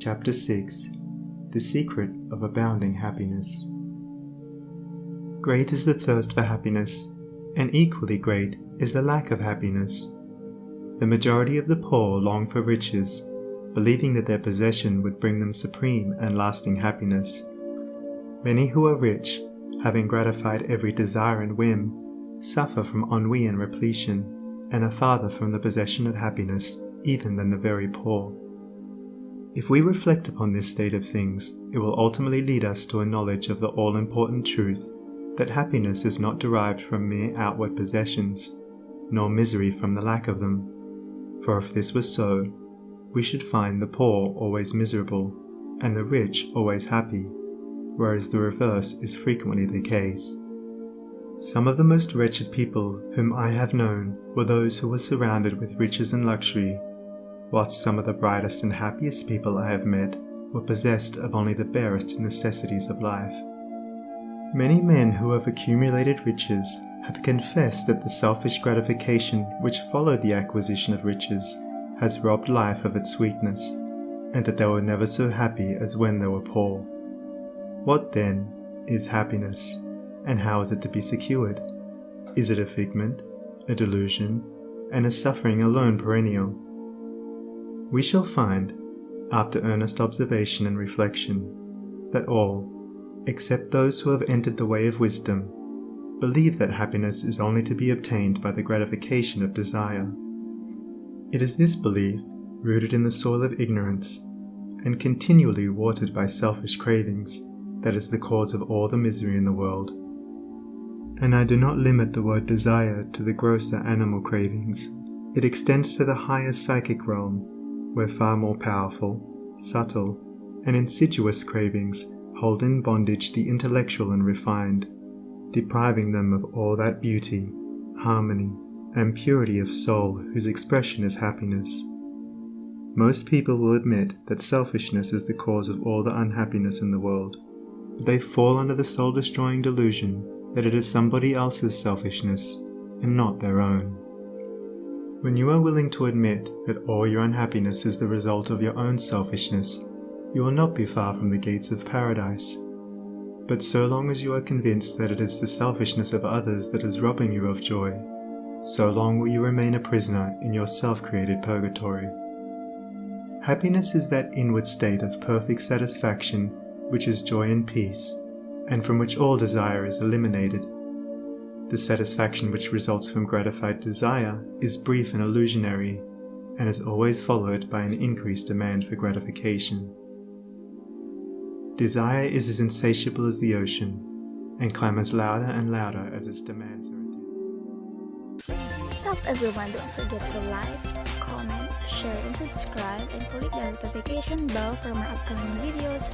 Chapter 6. The Secret of Abounding Happiness. Great is the thirst for happiness, and equally great is the lack of happiness. The majority of the poor long for riches, believing that their possession would bring them supreme and lasting happiness. Many who are rich, having gratified every desire and whim, suffer from ennui and repletion, and are farther from the possession of happiness even than the very poor. If we reflect upon this state of things, it will ultimately lead us to a knowledge of the all-important truth that happiness is not derived from mere outward possessions, nor misery from the lack of them. For if this were so, we should find the poor always miserable, and the rich always happy, whereas the reverse is frequently the case. Some of the most wretched people whom I have known were those who were surrounded with riches and luxury, whilst some of the brightest and happiest people I have met were possessed of only the barest necessities of life. Many men who have accumulated riches have confessed that the selfish gratification which followed the acquisition of riches has robbed life of its sweetness, and that they were never so happy as when they were poor. What then is happiness, and how is it to be secured? Is it a figment, a delusion, and is suffering alone perennial? We shall find, after earnest observation and reflection, that all, except those who have entered the way of wisdom, believe that happiness is only to be obtained by the gratification of desire. It is this belief, rooted in the soil of ignorance, and continually watered by selfish cravings, that is the cause of all the misery in the world. And I do not limit the word desire to the grosser animal cravings. It extends to the higher psychic realm, where far more powerful, subtle, and insidious cravings hold in bondage the intellectual and refined, depriving them of all that beauty, harmony, and purity of soul whose expression is happiness. Most people will admit that selfishness is the cause of all the unhappiness in the world, but they fall under the soul-destroying delusion that it is somebody else's selfishness and not their own. When you are willing to admit that all your unhappiness is the result of your own selfishness, you will not be far from the gates of paradise. But so long as you are convinced that it is the selfishness of others that is robbing you of joy, so long will you remain a prisoner in your self-created purgatory. Happiness is that inward state of perfect satisfaction which is joy and peace, and from which all desire is eliminated. The satisfaction which results from gratified desire is brief and illusionary, and is always followed by an increased demand for gratification. Desire is as insatiable as the ocean, and clamors louder and louder as its demands are reduced. What's up everyone, don't forget to like, comment, share and subscribe, and click the notification bell for more upcoming videos.